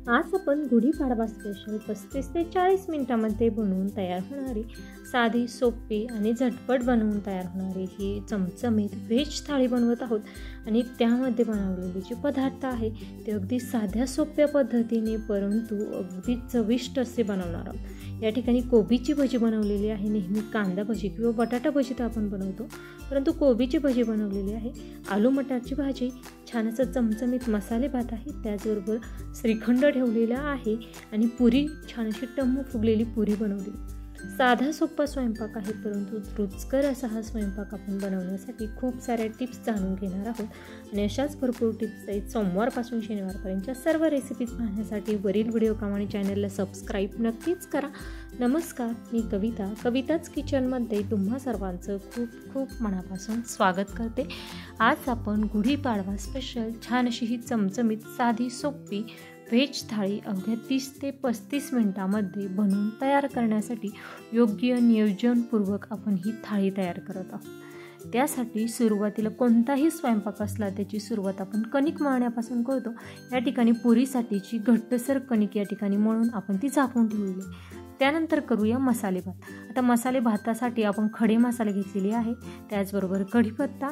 आज आपण गुढीपाडवा स्पेशल 35 ते 40 मिनिटांमध्ये बनवून तयार होणारी साधी, सोपी आणि झटपट बनवून तयार होणारी ही चमचमीत व्हेज थाळी बनवत आहोत. आणि त्यामध्ये बनवलेले जे पदार्थ आहे ते अगदी साध्या सोप्या पद्धतीने परंतु अगदी चविष्ट असे बनवणार आहोत. या ठिकाणी कोबीची भजी बनवलेली आहे. नेहमी कांदा भजी किंवा बटाटा भजी तर आपण बनवतो, परंतु कोबीची भजी बनवलेली आहे. आलू मटारची भाजी, छान असं चमचमीत मसाले भात आहे, त्याचबरोबर श्रीखंड ठेवलेला आहे आणि पुरी, छान अशी टम्म फुगलेली पुरी बनवली. साधा सोपा स्वयंपाक आहे, परंतु रुचकर असा हा स्वयंपाक आपण बनवण्यासाठी खूप साऱ्या टिप्स जाणून घेणार आहोत. आणि अशाच भरपूर टिप्स आहेत. सोमवारपासून शनिवारपर्यंतच्या सर्व रेसिपीज पाहण्यासाठी वरील व्हिडिओप्रमाणे चॅनलला सबस्क्राईब नक्कीच करा. नमस्कार, मी कविता, कविताच किचनमध्ये तुम्हा सर्वांचं खूप खूप मनापासून स्वागत करते. आज आपण गुढीपाडवा स्पेशल छान अशी ही चमचमीत साधी सोपी व्हेज थाळी अवघ्या 30 ते 35 मिनिटांमध्ये बनवून तयार करण्यासाठी योग्य नियोजनपूर्वक आपण ही थाळी तयार करत आहोत. त्यासाठी सुरुवातीला कोणताही स्वयंपाक असला त्याची सुरुवात आपण कणिक मळण्यापासून करतो. या ठिकाणी पुरीसाठीची घट्टसर कणिक या ठिकाणी मळून आपण ती झाकून ठेवली. त्यानंतर करूया मसाले भात. आता मसाले भातासाठी आपण खडे मसाले घेतलेले आहे, त्याचबरोबर कढीपत्ता,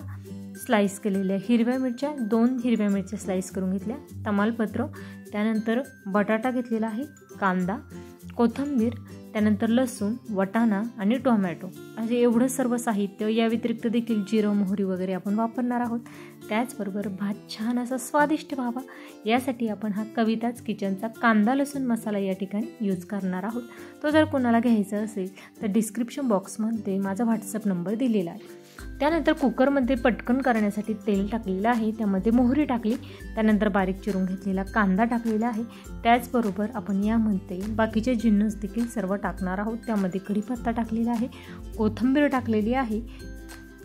स्लाइस केलेल्या हिरव्या मिरच्या, 2 हिरव्या मिरच्या स्लाइस करून घेतल्या, तमालपत्र, त्यानंतर बटाटा घेतलेला आहे, कांदा, कोथिंबीर, त्यानंतर लसूण, वाटाणा आणि टोमॅटो असे एवढं सर्व साहित्य. या व्यतिरिक्त देखील जिरं, मोहरी वगैरे आपण वापरणार आहोत. त्याचबरोबर भात छान असा स्वादिष्ट व्हावा यासाठी आपण हा कविताच किचनचा कांदा लसूण मसाला या ठिकाणी यूज करणार आहोत. तो जर कोणाला घ्यायचा असेल तर डिस्क्रिप्शन बॉक्समध्ये माझा व्हॉट्सअप नंबर दिलेला आहे. त्यानंतर कुकरमध्ये पटकन करण्यासाठी तेल टाकलेलं आहे, त्यामध्ये मोहरी टाकली, त्यानंतर बारीक चिरून घेतलेला कांदा टाकलेला आहे. त्याचबरोबर आपण यामध्ये बाकीचे जिन्नस देखील सर्व टाकणार आहोत. त्यामध्ये कढीपत्ता टाकलेला आहे, कोथिंबीर टाकलेली आहे.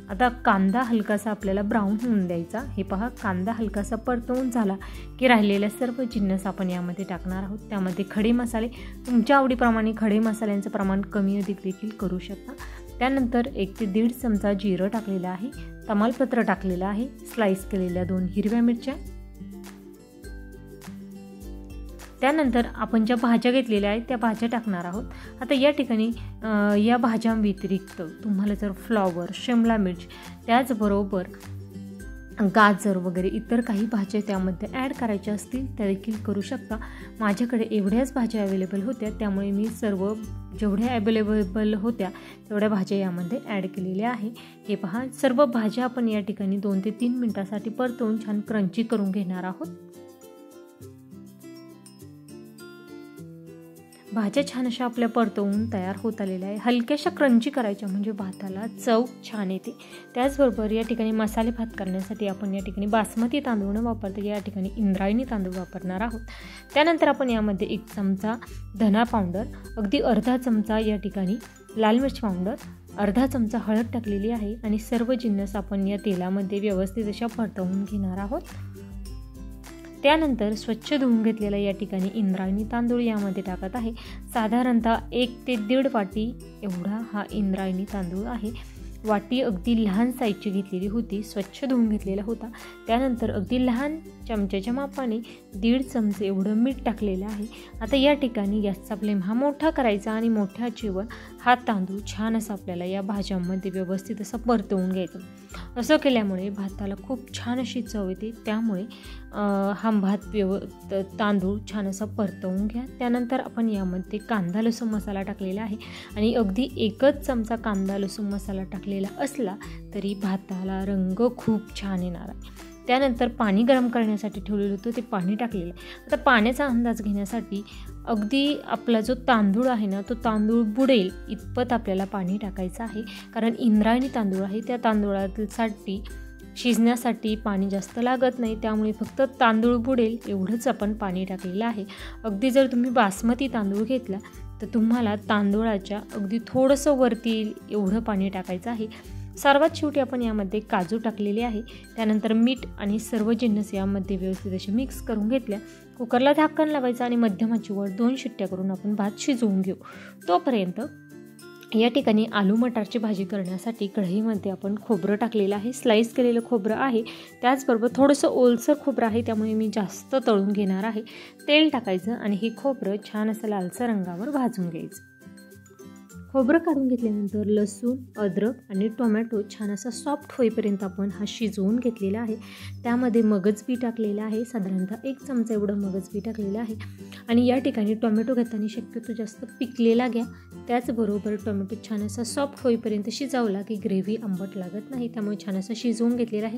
आता कांदा हलकासा आपल्याला ब्राऊन होऊन द्यायचा. हे पहा, कांदा हलकासा परतवून झाला की राहिलेल्या सर्व जिन्नस आपण यामध्ये टाकणार आहोत. त्यामध्ये खडे मसाले, तुमच्या आवडीप्रमाणे खडे मसाल्यांचं प्रमाण कमी अधिक देखील करू शकता. त्यानंतर 1 ते 1.5 चमचा जिरं टाकलेलं आहे, तमालपत्र टाकलेलं आहे, स्लाइस केलेल्या 2 हिरव्या मिरच्या. त्यानंतर आपण ज्या भाज्या घेतलेल्या आहेत त्या भाज्या टाकणार आहोत. आता या ठिकाणी या भाज्यांव्यतिरिक्त तुम्हाला जर फ्लॉवर, शिमला मिर्च, त्याचबरोबर गाजर वगैरे इतर काही भाज्या त्यामध्ये ॲड करायच्या असतील त्या देखील करू शकता. माझ्याकडे एवढ्याच भाज्या अवेलेबल होत्या, त्यामुळे मी सर्व जेवढ्या अवेलेबल होत्या तेवढ्या भाज्या यामध्ये ॲड केलेल्या आहे. हे पहा, सर्व भाज्या आपण या ठिकाणी 2 ते 3 मिनिटासाठी परतवून छान क्रंची करून घेणार आहोत. भाज्या छान अशा आपल्या परतवून तयार होत आलेल्या आहे. हलक्याशा क्रंची करायच्या म्हणजे भाताला चव छान येते. त्याचबरोबर या ठिकाणी मसाले भात करण्यासाठी आपण या ठिकाणी बासमती तांदूळ न वापरता या ठिकाणी इंद्रायणी तांदूळ वापरणार आहोत. त्यानंतर आपण यामध्ये 1 चमचा धना पावडर, अगदी अर्धा चमचा या ठिकाणी लाल मिर्च पावडर, अर्धा चमचा हळद टाकलेली आहे आणि सर्व जिन्नस आपण या तेलामध्ये व्यवस्थित अशा परतवून घेणार आहोत. त्यानंतर स्वच्छ धुवून घेतलेला या ठिकाणी इंद्रायणी तांदूळ यामध्ये टाकत आहे. साधारणतः 1 ते 1.5 वाटी एवढा हा इंद्रायणी तांदूळ आहे. वाटी अगदी लहान साईजची घेतलेली होती, स्वच्छ धुवून घेतलेला होता. त्यानंतर अगदी लहान चमच्याच्या मापाने 1.5 चमचे एवढं मीठ टाकलेलं आहे. आता या ठिकाणी गॅसचा फ्लेम हा मोठा करायचा आणि मोठ्या आचेवर हा तांदूळ छान असा आपल्याला या भाज्यांमध्ये व्यवस्थित असं परतवून घ्यायचं. असं केल्यामुळे भाताला खूप छान अशी चव येते. त्यामुळे हा भात तांदूळ छान असा परतवून घ्या. त्यानंतर आपण यामध्ये कांदा लसूण मसाला टाकलेला आहे आणि अगदी 1 चमचा कांदा लसूण मसाला टाकलेला असला तरी भाताला रंग खूप छान येणार आहे. त्यानंतर पाणी गरम करण्यासाठी ठेवलेलं होतं ते पाणी टाकलेलं आहे. आता पाण्याचा अंदाज घेण्यासाठी अगदी आपला जो तांदूळ आहे ना तो तांदूळ बुडेल इतपत आपल्याला पाणी टाकायचं आहे. कारण इंद्रायणी तांदूळ आहे, त्या तांदूळासाठी शिजण्यासाठी पाणी जास्त लागत नाही, त्यामुळे फक्त तांदूळ बुडेल एवढंच आपण पाणी टाकलेलं आहे. अगदी जर तुम्ही बासमती तांदूळ घेतला तर तुम्हाला तांदूळाच्या अगदी थोडंसं वरती येईल एवढं पाणी टाकायचं आहे. सर्वात शेवटी आपण यामध्ये काजू टाकलेले आहे. त्यानंतर मीठ आणि सर्व जिन्नस यामध्ये व्यवस्थित असे मिक्स करून घेतल्या. कुकरला झाकण लावायचं आणि मध्यम आचेवर 2 शिट्ट्या करून आपण भात शिजवून घेऊ. तोपर्यंत या ठिकाणी आलू मटारची भाजी करण्यासाठी कढईमध्ये आपण खोबरं टाकलेलं आहे, स्लाईस केलेलं खोबरं आहे. त्याचबरोबर थोडंसं ओलसर खोबरं आहे, त्यामुळे मी जास्त तळून घेणार आहे. तेल टाकायचं आणि हे खोबरं छान असं लालसर रंगावर भाजून घ्यायचं. खोबरं काढून घेतल्यानंतर लसूण, अद्रक आणि टोमॅटो छान असा सॉफ्ट होईपर्यंत आपण हा शिजवून घेतलेला आहे. त्यामध्ये मगज बी टाकलेलं आहे, साधारणतः 1 चमचा एवढं मगज बी टाकलेलं आहे. आणि या ठिकाणी टोमॅटो घेताना शक्यतो जास्त पिकलेला घ्या. त्याचबरोबर टोमॅटो छान असा सॉफ्ट होईपर्यंत शिजवला की ग्रेव्ही आंबट लागत नाही, त्यामुळे छान असं शिजवून घेतलेलं आहे.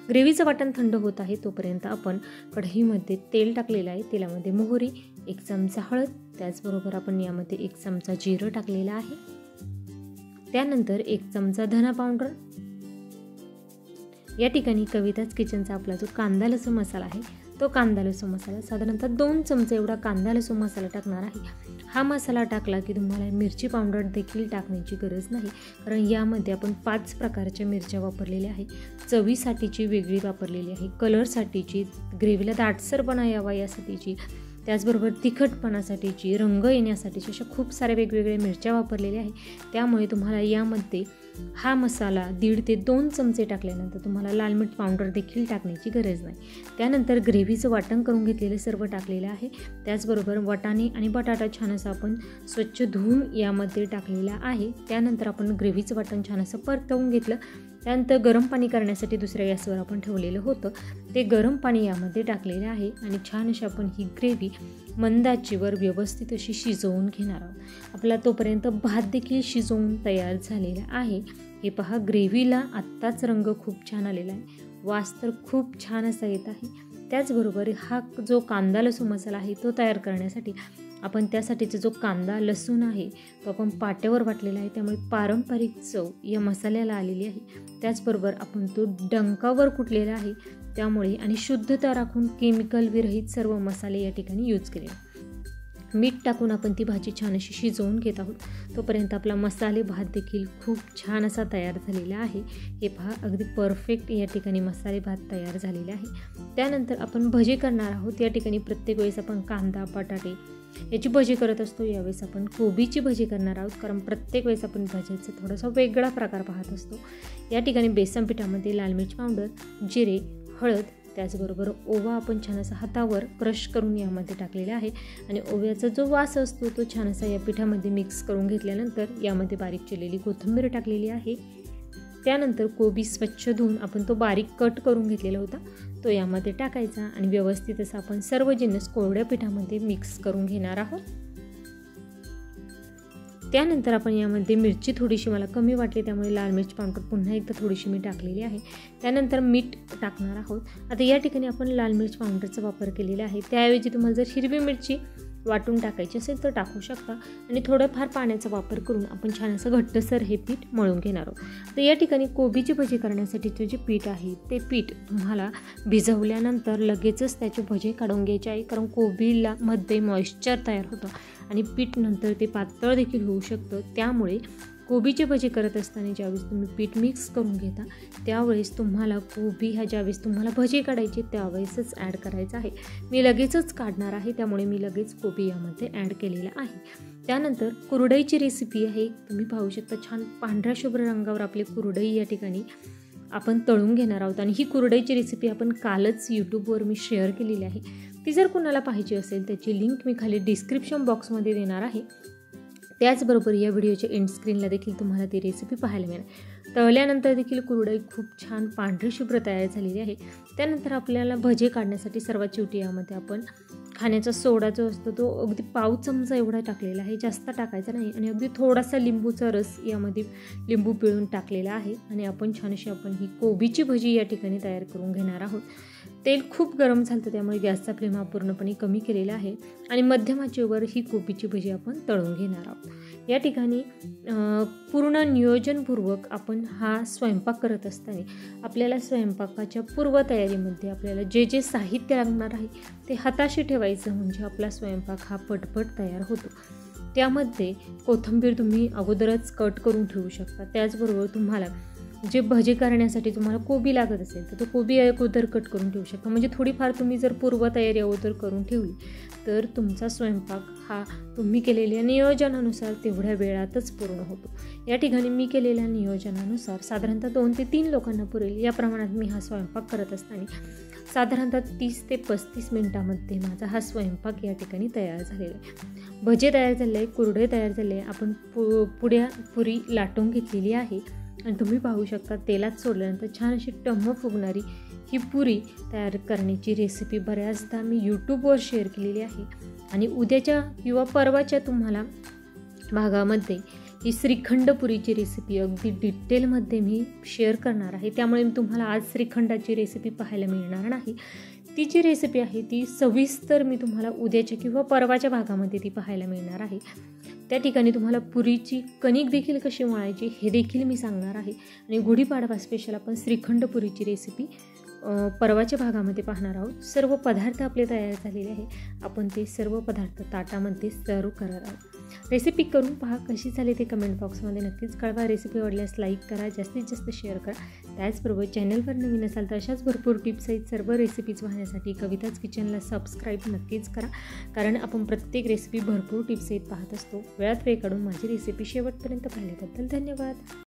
ग्रेव्हीचं वाटण थंड होत आहे तोपर्यंत आपण कढईमध्ये तेल टाकलेलं आहे. तेलामध्ये मोहरी, 1 चमचा हळद, त्याचबरोबर आपण यामध्ये 1 चमचा जिरं टाकलेलं आहे. त्यानंतर 1 चमचा धना पावडर. या ठिकाणी कविताच किचनचा आपला जो कांदा लसूण मसाला आहे तो कांदा लसूण मसाला साधारणतः 2 चमचे एवढा कांदा लसूण मसाला टाकणार आहे. हा मसाला टाकला की तुम्हाला मिरची पावडर देखील टाकण्याची गरज नाही, कारण यामध्ये आपण 5 प्रकारच्या मिरच्या वापरलेल्या आहे. चवीसाठीची वेगळी वापरलेली आहे, कलरसाठीची, ग्रेव्हीला दाटसरपणा यावा यासाठीची, त्याचबरोबर तिखटपणासाठीची, रंग येण्यासाठीची, अशा खूप साऱ्या वेगवेगळ्या मिरच्या वापरलेल्या आहे. त्यामुळे तुम्हाला यामध्ये हा मसाला 1.5 ते 2 चमचे टाकल्यानंतर तुम्हाला लाल मिर्च पावडर देखील टाकण्याची गरज नाही. त्यानंतर ग्रेव्हीचं वाटण करून घेतलेलं सर्व टाकलेलं आहे. त्याचबरोबर वाटाणे आणि बटाटा छान असं आपण स्वच्छ धुवून यामध्ये टाकलेला आहे. त्यानंतर आपण ग्रेव्हीचं वाटण छान असं परतवून घेतलं. त्यानंतर गरम पाणी करण्यासाठी दुसऱ्या गॅसवर आपण ठेवलेलं होतं, ते गरम पाणी यामध्ये टाकलेलं आहे आणि छान अशी आपण ही ग्रेव्ही मंद आचेवर व्यवस्थित अशी शिजवून घेणार आहोत. आपला तोपर्यंत भात देखील शिजवून तयार झालेला आहे. हे पहा, ग्रेव्हीला आत्ताच रंग खूप छान आलेला आहे, वास तर खूप छान असा येत आहे. त्याचबरोबर हा जो कांदा लसूण मसाला आहे तो तयार करण्यासाठी आपण त्यासाठीचा जो कांदा लसूण आहे तो आपण पाट्यावर वाटलेला आहे, त्यामुळे पारंपरिक चव या मसाल्याला आलेली आहे. त्याचबरोबर आपण तो डंकावर कुटलेला आहे, त्यामुळे आणि शुद्धता राखून केमिकल विरहित सर्व मसाले या ठिकाणी यूज केले. मीठ टाकून आपण ती भाजी छान अशी शिजवून घेत आहोत. तोपर्यंत आपला मसाले भात देखील खूप छान असा तयार झालेला आहे. हे पहा, अगदी परफेक्ट या ठिकाणी मसाले भात तयार झालेले आहे. त्यानंतर आपण भजी करणार आहोत. या ठिकाणी प्रत्येक वेळेस आपण कांदा, बटाटे याची भजी करत असतो, यावेळेस आपण कोबीची भजी करणार आहोत, कारण प्रत्येक वेळेस आपण भजीचा थोडासा वेगळा प्रकार पाहत असतो. या ठिकाणी बेसन पिठामध्ये लाल मिर्च पावडर, जिरे, हळद, त्याचबरोबर ओवा आपण छान असा हातावर क्रश करून यामध्ये टाकलेला आहे आणि ओव्याचा जो वास असतो तो छान असा या पिठामध्ये मिक्स करून घेतल्यानंतर यामध्ये बारीक चिरलेली कोथिंबीर टाकलेली आहे. त्यानंतर कोबी स्वच्छ धुवून आपण तो बारीक कट करून घेतलेला होता तो यामध्ये टाकायचा आणि व्यवस्थित असं आपण सर्व जिन्नस कोरड्या पिठामध्ये मिक्स करून घेणार आहोत. त्यानंतर आपण यामध्ये मिरची थोडीशी मला कमी वाटली, त्यामुळे लाल मिर्च पावडर पुन्हा एकदा थोडीशी मी टाकलेली आहे. त्यानंतर मीठ टाकणार आहोत. आता या ठिकाणी आपण लाल मिर्च पावडरचा वापर केलेला आहे, त्याऐवजी तुम्हाला जर हिरवी मिरची वाटून टाकायची असेल तर टाकू शकता आणि थोडंफार पाण्याचा वापर करून आपण छान असं घट्टसर हे पीठ मळून घेणार आहोत. तर या ठिकाणी कोबीची भजी करण्यासाठीचे जे पीठ आहे ते पीठ तुम्हाला भिजवल्यानंतर लगेचच त्याची भजी काढून घ्यायची आहे, कारण कोबीला मध्ये मॉइश्चर तयार होतं आणि पीठ नंतर ते पातळ देखील होऊ शकतं. त्यामुळे कोबीची भजी करत असताना ज्यावेळेस तुम्ही पीठ मिक्स करून घेता त्यावेळेस तुम्हाला कोबी ह्या ज्यावेळेस तुम्हाला भजी काढायची त्यावेळेसच ॲड करायचं आहे. मी लगेचच काढणार आहे, त्यामुळे मी लगेच कोबी यामध्ये ॲड केलेला आहे. त्यानंतर कुरडईची रेसिपी आहे, तुम्ही पाहू शकता छान पांढऱ्या शुभ्र रंगावर आपली कुरडई या ठिकाणी आपण तळून घेणार आहोत. आणि ही कुरडईची रेसिपी आपण कालच यूट्यूबवर मी शेअर केलेली आहे. ती जर कोणाला पाहिजे असेल त्याची लिंक मी खाली डिस्क्रिप्शन बॉक्समध्ये देणार आहे. त्याचबरोबर या व्हिडिओच्या एंड स्क्रीनला देखील तुम्हाला ती रेसिपी पाहायला मिळेल. तळल्यानंतर देखील कुरडई खूप छान पांढरी शुभ्र तयार झालेली आहे. त्यानंतर आपल्याला भजे काढण्यासाठी सर्वात शेवटी यामध्ये आपण खाण्याचा सोडा जो असतो तो अगदी पाव चमचा एवढा टाकलेला आहे, जास्त टाकायचा नाही. आणि अगदी थोडासा लिंबूचा रस यामध्ये लिंबू पिळून टाकलेला आहे आणि आपण छान अशी आपण ही कोबीची भजी या ठिकाणी तयार करून घेणार आहोत. तेल खूप गरम झालं त्यामुळे गॅसचा फ्लेम हा पूर्णपणे कमी केलेला आहे आणि मध्यम आचेवर ही कोबीची भजी आपण तळून घेणार आहोत. या ठिकाणी पूर्ण नियोजनपूर्वक आपण हा स्वयंपाक करत असताना आपल्याला स्वयंपाकाच्या पूर्वतयारीमध्ये आपल्याला जे जे साहित्य लागणार आहे ते हाताशी ठेवायचं, म्हणजे आपला स्वयंपाक हा पटपट तयार होतो. त्यामध्ये कोथिंबीर तुम्ही अगोदरच कट करून ठेवू शकता. त्याचबरोबर तुम्हाला जे भजी करण्यासाठी तुम्हाला कोबी लागत असेल तर तो कोबी अगोदर कट करून ठेवू शकता, म्हणजे थोडीफार तुम्ही जर पूर्वतयारी अगोदर करून ठेवली तर तुमचा स्वयंपाक हा तुम्ही केलेल्या नियोजनानुसार तेवढ्या वेळातच पूर्ण होतो. या ठिकाणी मी केलेल्या नियोजनानुसार साधारणतः 2 ते 3 लोकांना पुरेल या प्रमाणात मी हा स्वयंपाक करत असताना साधारणतः 30 ते 35 मिनटामध्ये माझा हा स्वयंपाक या ठिकाणी तयार झालेला आहे. भजे तयार झाले आहे, कुरडे तयार झाले आहे. आपण पुरी लाटून घेतलेली आहे आणि तुम्ही पाहू शकता तेलात सोडल्यानंतर छान अशी टम्म फुगणारी ही पुरी तयार करण्याची रेसिपी बऱ्याचदा मी यूट्यूबवर शेअर केलेली आहे आणि उद्याच्या किंवा परवाच्या तुम्हाला भागामध्ये ही श्रीखंड पुरीची रेसिपी अगदी डिटेलमध्ये मी शेअर करणार आहे. त्यामुळे तुम्हाला आज श्रीखंडाची रेसिपी पाहायला मिळणार नाही. ती जी रेसिपी आहे ती सविस्तर मी तुम्हाला उद्याच्या किंवा परवाच्या भागामध्ये ती पाहायला मिळणार आहे. त्या ठिकाणी तुम्हाला पुरीची कणिक देखील कशी मळायची हे देखील मी सांगणार आहे आणि गुढीपाडवा स्पेशल आपण श्रीखंड पुरीची रेसिपी परवाच्या भागामध्ये पाहणार आहोत. सर्व पदार्थ आपले तयार झालेले आहे. आपण ते सर्व पदार्थ ताटामध्ये सर्व करणार आहोत. रेसिपी करून पहा, कशी झाली ते कमेंट बॉक्समध्ये नक्कीच कळवा. रेसिपी आवडल्यास लाईक करा, जास्तीत जास्त शेअर करा. त्याचबरोबर चॅनलवर नवीन असाल तर अशाच भरपूर टिप्स आहेत सर्व रेसिपीज पाहण्यासाठी कविताज किचनला सबस्क्राईब नक्कीच करा, कारण आपण प्रत्येक रेसिपी भरपूर टिप्स आहेत पाहत असतो. वेळात वेळ काढून माझी रेसिपी शेवटपर्यंत पाहिल्याबद्दल धन्यवाद.